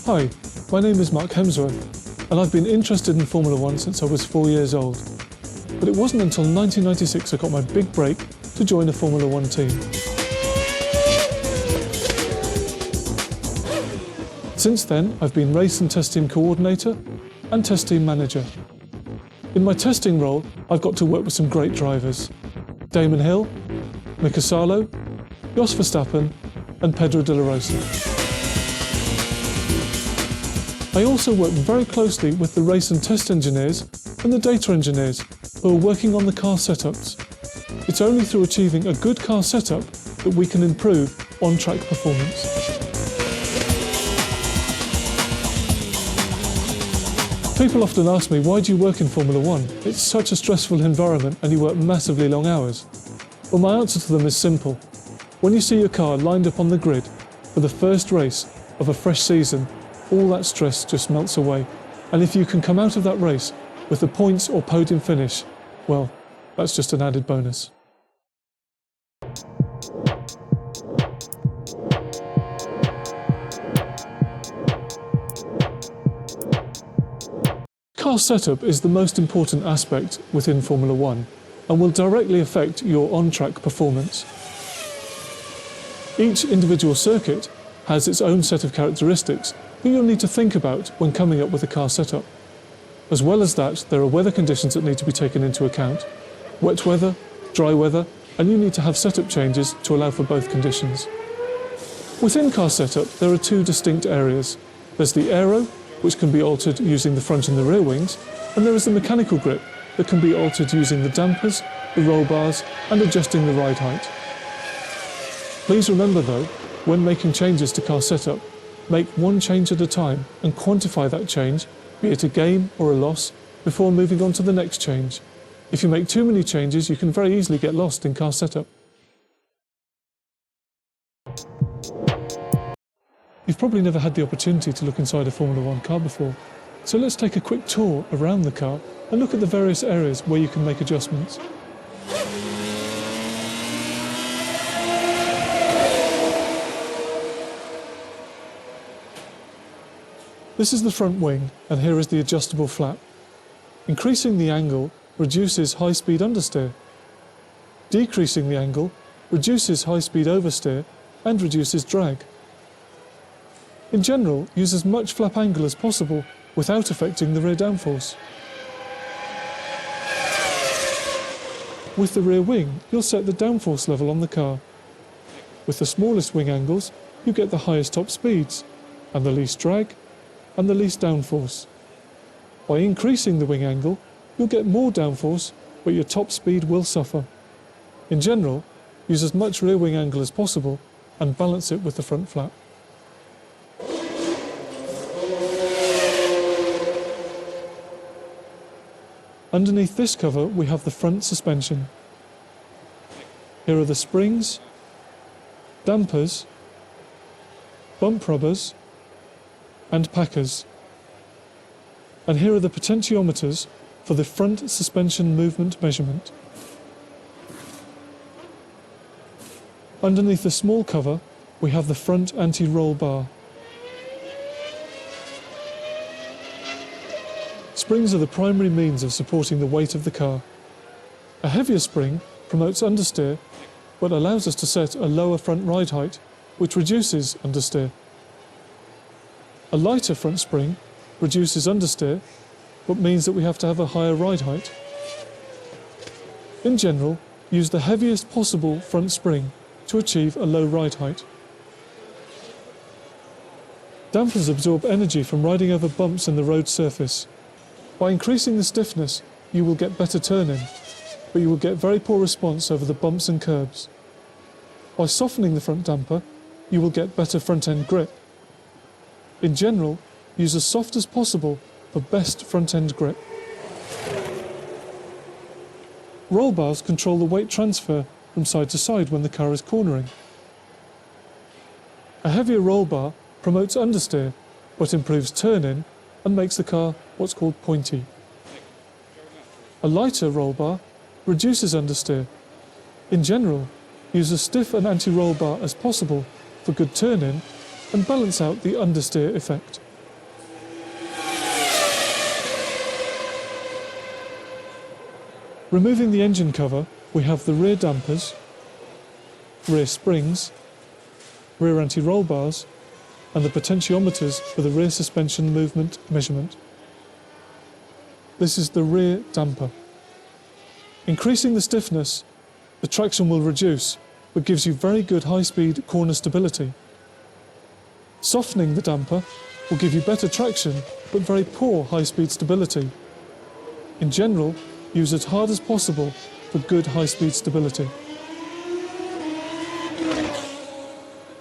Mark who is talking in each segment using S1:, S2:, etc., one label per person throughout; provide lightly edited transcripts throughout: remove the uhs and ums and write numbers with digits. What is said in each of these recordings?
S1: Hi, my name is Mark Hemsworth, and I've been interested in Formula One since I was 4 years old. But it wasn't until 1996 I got my big break to join a Formula One team. Since then, I've been race and test team coordinator and test team manager. In my testing role, I've got to work with some great drivers: Damon Hill, Mika Salo, Jos Verstappen, and Pedro de la Rosa. I also work very closely with the race and test engineers and the data engineers who are working on the car setups. It's only through achieving a good car setup that we can improve on-track performance. People often ask me, why do you work in Formula One? It's such a stressful environment and you work massively long hours. Well, my answer to them is simple. When you see your car lined up on the grid for the first race of a fresh season, all that stress just melts away. And if you can come out of that race with the points or podium finish, well, that's just an added bonus. Car setup is the most important aspect within Formula One and will directly affect your on-track performance. Each individual circuit has its own set of characteristics that you'll need to think about when coming up with a car setup. As well as that, there are weather conditions that need to be taken into account: wet weather, dry weather, and you need to have setup changes to allow for both conditions. Within car setup, there are two distinct areas. There's the aero, which can be altered using the front and the rear wings, and there is the mechanical grip that can be altered using the dampers, the roll bars, and adjusting the ride height. Please remember though, when making changes to car setup, make one change at a time and quantify that change, be it a gain or a loss, before moving on to the next change. If you make too many changes, you can very easily get lost in car setup. You've probably never had the opportunity to look inside a Formula One car before, so let's take a quick tour around the car and look at the various areas where you can make adjustments. This is the front wing, and here is the adjustable flap. Increasing the angle reduces high-speed understeer. Decreasing the angle reduces high-speed oversteer and reduces drag. In general, use as much flap angle as possible without affecting the rear downforce. With the rear wing, you'll set the downforce level on the car. With the smallest wing angles, you get the highest top speeds, and the least drag, and the least downforce. By increasing the wing angle, you'll get more downforce, but your top speed will suffer. In general, use as much rear wing angle as possible and balance it with the front flap. Underneath this cover, we have the front suspension. Here are the springs, dampers, bump rubbers, and packers. And here are the potentiometers for the front suspension movement measurement. Underneath the small cover, we have the front anti-roll bar. Springs are the primary means of supporting the weight of the car. A heavier spring promotes understeer, but allows us to set a lower front ride height, which reduces understeer. A lighter front spring reduces understeer, but means that we have to have a higher ride height. In general, use the heaviest possible front spring to achieve a low ride height. Dampers absorb energy from riding over bumps in the road surface. By increasing the stiffness, you will get better turn-in, but you will get very poor response over the bumps and curbs. By softening the front damper, you will get better front-end grip. In general, use as soft as possible for best front-end grip. Roll bars control the weight transfer from side to side when the car is cornering. A heavier roll bar promotes understeer, but improves turn-in and makes the car what's called pointy. A lighter roll bar reduces understeer. In general, use as stiff an anti-roll bar as possible for good turn-in and balance out the understeer effect. Removing the engine cover, we have the rear dampers, rear springs, rear anti-roll bars, and the potentiometers for the rear suspension movement measurement. This is the rear damper. Increasing the stiffness, the traction will reduce, but gives you very good high-speed corner stability. Softening the damper will give you better traction, but very poor high-speed stability. In general, use as hard as possible for good high-speed stability.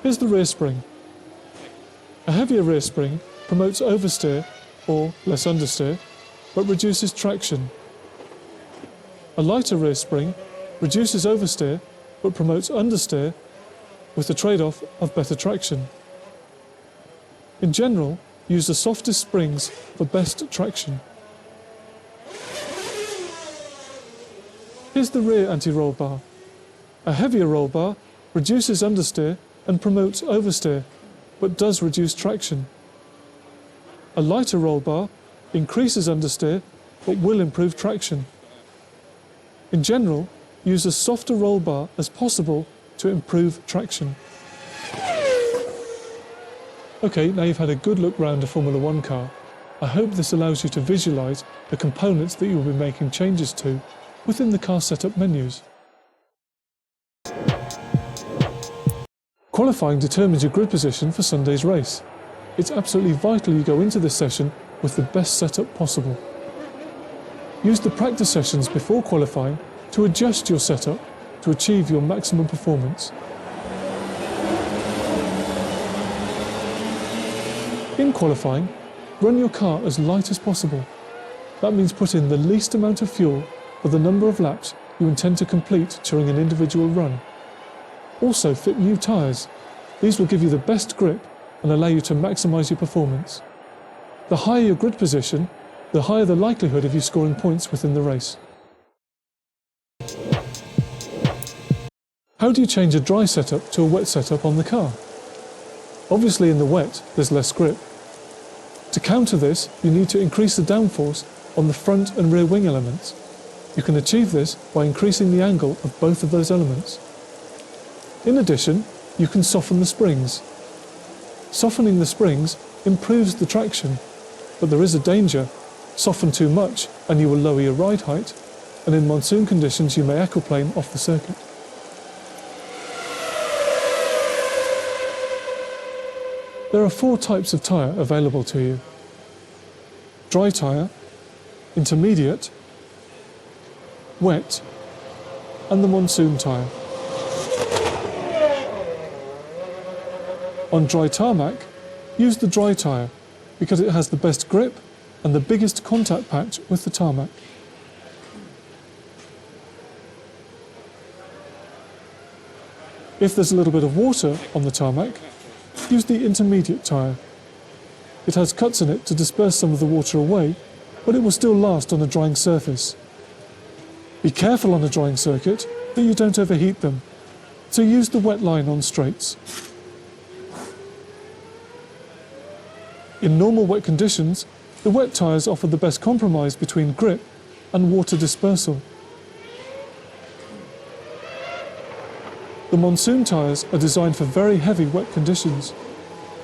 S1: Here's the rear spring. A heavier rear spring promotes oversteer, or less understeer, but reduces traction. A lighter rear spring reduces oversteer, but promotes understeer, with the trade-off of better traction. In general, use the softest springs for best traction. Here's the rear anti-roll bar. A heavier roll bar reduces understeer and promotes oversteer, but does reduce traction. A lighter roll bar increases understeer, but will improve traction. In general, use as soft a roll bar as possible to improve traction. Okay, now you've had a good look round a Formula One car. I hope this allows you to visualise the components that you'll be making changes to within the car setup menus. Qualifying determines your grid position for Sunday's race. It's absolutely vital you go into this session with the best setup possible. Use the practice sessions before qualifying to adjust your setup to achieve your maximum performance. In qualifying, run your car as light as possible. That means put in the least amount of fuel for the number of laps you intend to complete during an individual run. Also fit new tyres. These will give you the best grip and allow you to maximise your performance. The higher your grid position, the higher the likelihood of you scoring points within the race. How do you change a dry setup to a wet setup on the car? Obviously in the wet, there's less grip. To counter this, you need to increase the downforce on the front and rear wing elements. You can achieve this by increasing the angle of both of those elements. In addition, you can soften the springs. Softening the springs improves the traction, but there is a danger. Soften too much and you will lower your ride height, and in monsoon conditions you may aquaplane off the circuit. There are 4 types of tyre available to you: dry tyre, intermediate, wet, and the monsoon tyre. On dry tarmac, use the dry tyre because it has the best grip and the biggest contact patch with the tarmac. If there's a little bit of water on the tarmac, use the intermediate tyre. It has cuts in it to disperse some of the water away, but it will still last on a drying surface. Be careful on a drying circuit that you don't overheat them, so use the wet line on straights. In normal wet conditions, the wet tyres offer the best compromise between grip and water dispersal. The monsoon tyres are designed for very heavy wet conditions.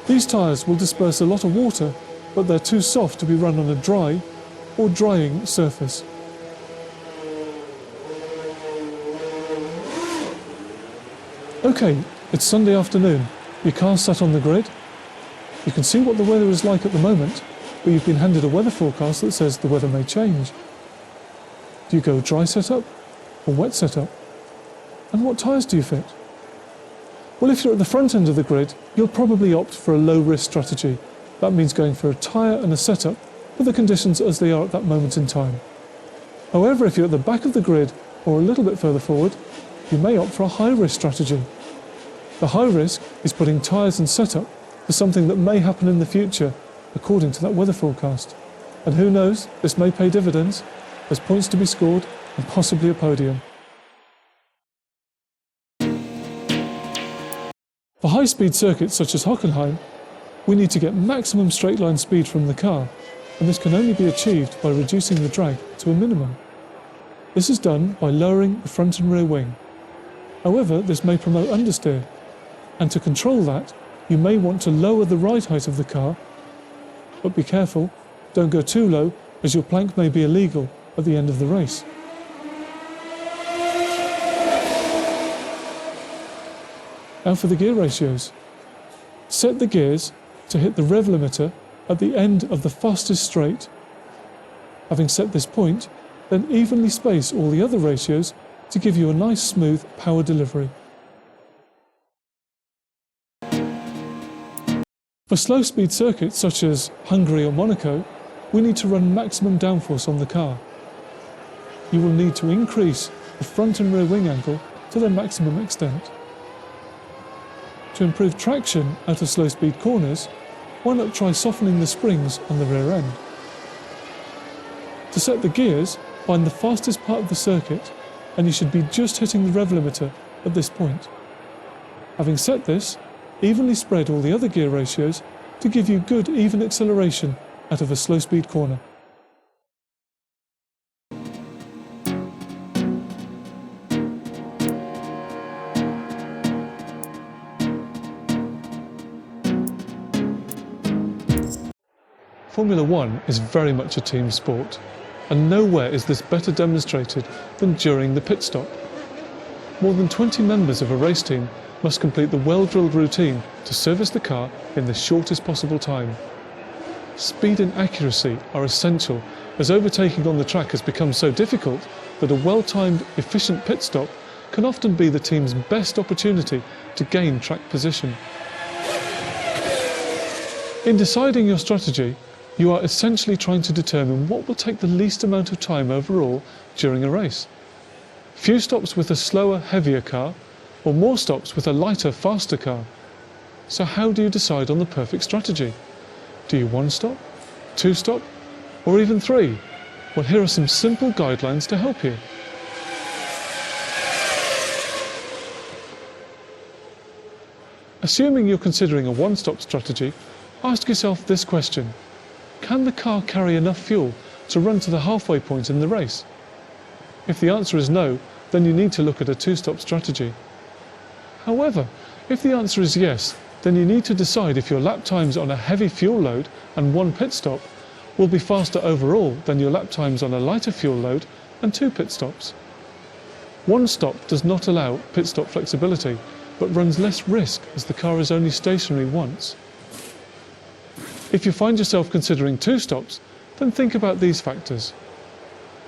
S1: These tyres will disperse a lot of water, but they're too soft to be run on a dry or drying surface. Okay, it's Sunday afternoon. Your car's sat on the grid. You can see what the weather is like at the moment, but you've been handed a weather forecast that says the weather may change. Do you go dry setup or wet setup? And what tyres do you fit? Well, if you're at the front end of the grid, you'll probably opt for a low-risk strategy. That means going for a tyre and a setup for the conditions as they are at that moment in time. However, if you're at the back of the grid or a little bit further forward, you may opt for a high-risk strategy. The high risk is putting tyres and setup for something that may happen in the future, according to that weather forecast. And who knows, this may pay dividends. There's points to be scored and possibly a podium. For high-speed circuits such as Hockenheim, we need to get maximum straight-line speed from the car, and this can only be achieved by reducing the drag to a minimum. This is done by lowering the front and rear wing. However, this may promote understeer, and to control that, you may want to lower the ride height of the car, but be careful, don't go too low as your plank may be illegal at the end of the race. Now for the gear ratios. Set the gears to hit the rev limiter at the end of the fastest straight. Having set this point, then evenly space all the other ratios to give you a nice smooth power delivery. For slow speed circuits such as Hungary or Monaco, we need to run maximum downforce on the car. You will need to increase the front and rear wing angle to their maximum extent. To improve traction out of slow speed corners, why not try softening the springs on the rear end? To set the gears, find the fastest part of the circuit, and you should be just hitting the rev limiter at this point. Having set this, evenly spread all the other gear ratios to give you good even acceleration out of a slow speed corner. Formula One is very much a team sport, and nowhere is this better demonstrated than during the pit stop. More than 20 members of a race team must complete the well-drilled routine to service the car in the shortest possible time. Speed and accuracy are essential, as overtaking on the track has become so difficult that a well-timed, efficient pit stop can often be the team's best opportunity to gain track position. In deciding your strategy, you are essentially trying to determine what will take the least amount of time overall during a race. Few stops with a slower, heavier car, or more stops with a lighter, faster car. So how do you decide on the perfect strategy? Do you one stop, two stop, or even three? Well, here are some simple guidelines to help you. Assuming you're considering a one-stop strategy, ask yourself this question: can the car carry enough fuel to run to the halfway point in the race? If the answer is no, then you need to look at a two-stop strategy. However, if the answer is yes, then you need to decide if your lap times on a heavy fuel load and one pit stop will be faster overall than your lap times on a lighter fuel load and two pit stops. One stop does not allow pit stop flexibility, but runs less risk as the car is only stationary once. If you find yourself considering two stops, then think about these factors.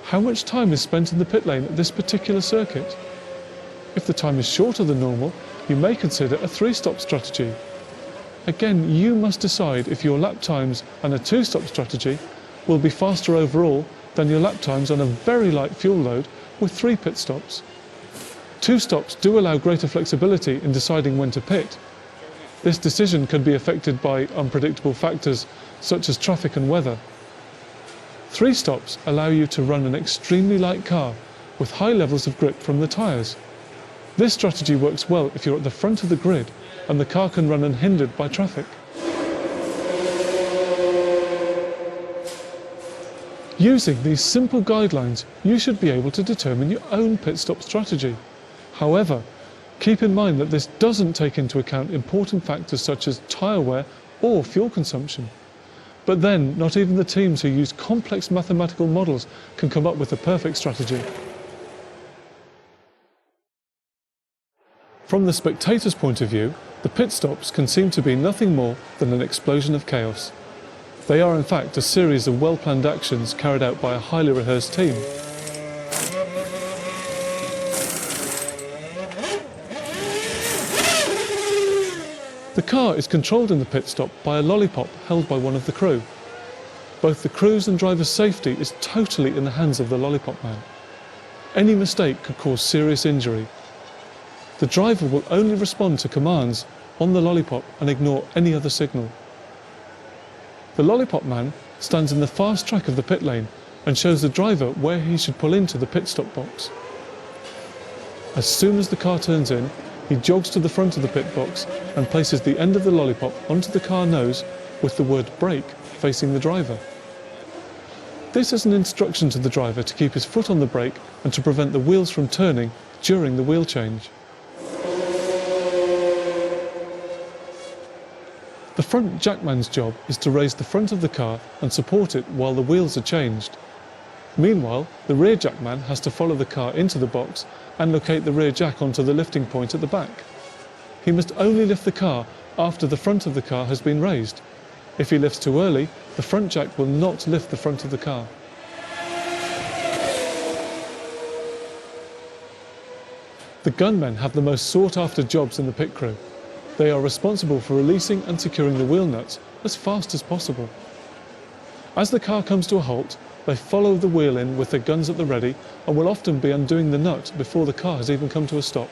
S1: How much time is spent in the pit lane at this particular circuit? If the time is shorter than normal, you may consider a three-stop strategy. Again, you must decide if your lap times on a two-stop strategy will be faster overall than your lap times on a very light fuel load with three pit stops. Two stops do allow greater flexibility in deciding when to pit. This decision can be affected by unpredictable factors such as traffic and weather. Three stops allow you to run an extremely light car with high levels of grip from the tyres. This strategy works well if you're at the front of the grid and the car can run unhindered by traffic. Using these simple guidelines, you should be able to determine your own pit stop strategy. However, keep in mind that this doesn't take into account important factors such as tyre wear or fuel consumption. But then, not even the teams who use complex mathematical models can come up with a perfect strategy. From the spectator's point of view, the pit stops can seem to be nothing more than an explosion of chaos. They are in fact a series of well-planned actions carried out by a highly rehearsed team. The car is controlled in the pit stop by a lollipop held by one of the crew. Both the crew's and driver's safety is totally in the hands of the lollipop man. Any mistake could cause serious injury. The driver will only respond to commands on the lollipop and ignore any other signal. The lollipop man stands in the fast track of the pit lane and shows the driver where he should pull into the pit stop box. As soon as the car turns in, he jogs to the front of the pit box and places the end of the lollipop onto the car nose with the word brake facing the driver. This is an instruction to the driver to keep his foot on the brake and to prevent the wheels from turning during the wheel change. The front jackman's job is to raise the front of the car and support it while the wheels are changed. Meanwhile, the rear jackman has to follow the car into the box and locate the rear jack onto the lifting point at the back. He must only lift the car after the front of the car has been raised. If he lifts too early, the front jack will not lift the front of the car. The gunmen have the most sought-after jobs in the pit crew. They are responsible for releasing and securing the wheel nuts as fast as possible. As the car comes to a halt, they follow the wheel in with their guns at the ready and will often be undoing the nut before the car has even come to a stop.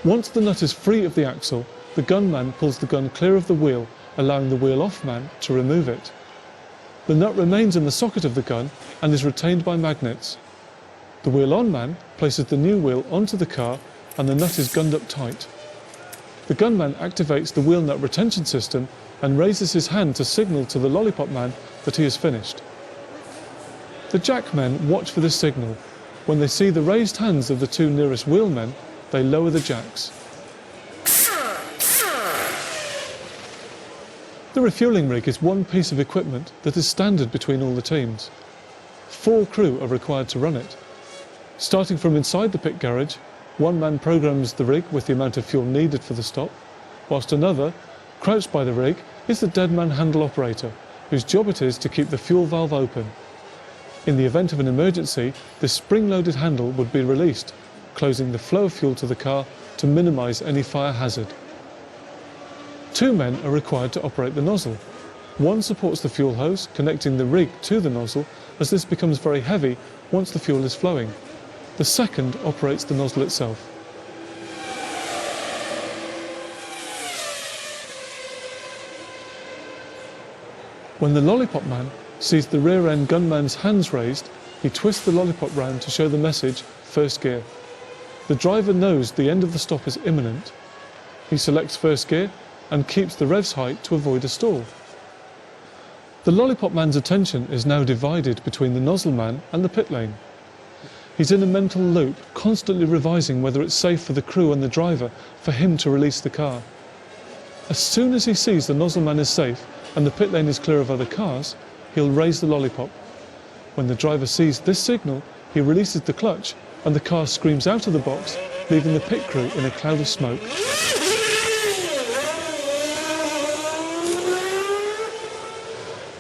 S1: Once the nut is free of the axle, the gunman pulls the gun clear of the wheel, allowing the wheel-off man to remove it. The nut remains in the socket of the gun and is retained by magnets. The wheel-on man places the new wheel onto the car and the nut is gunned up tight. The gunman activates the wheel nut retention system and raises his hand to signal to the lollipop man that he has finished. The jackmen watch for this signal. When they see the raised hands of the two nearest wheelmen, they lower the jacks. The refuelling rig is one piece of equipment that is standard between all the teams. 4 crew are required to run it. Starting from inside the pit garage, one man programs the rig with the amount of fuel needed for the stop, whilst another, crouched by the rig, is the dead man handle operator, whose job it is to keep the fuel valve open. In the event of an emergency, this spring-loaded handle would be released, closing the flow of fuel to the car to minimise any fire hazard. 2 men are required to operate the nozzle. One supports the fuel hose, connecting the rig to the nozzle, as this becomes very heavy once the fuel is flowing. The second operates the nozzle itself. When the lollipop man sees the rear-end gunman's hands raised, he twists the lollipop round to show the message, first gear. The driver knows the end of the stop is imminent. He selects first gear and keeps the revs height to avoid a stall. The lollipop man's attention is now divided between the nozzle man and the pit lane. He's in a mental loop, constantly revising whether it's safe for the crew and the driver for him to release the car. As soon as he sees the nozzle man is safe and the pit lane is clear of other cars, he'll raise the lollipop. When the driver sees this signal, he releases the clutch and the car screams out of the box, leaving the pit crew in a cloud of smoke.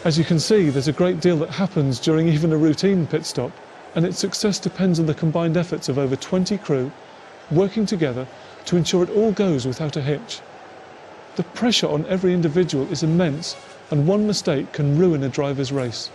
S1: As you can see, there's a great deal that happens during even a routine pit stop, and its success depends on the combined efforts of over 20 crew working together to ensure it all goes without a hitch. The pressure on every individual is immense, and one mistake can ruin a driver's race.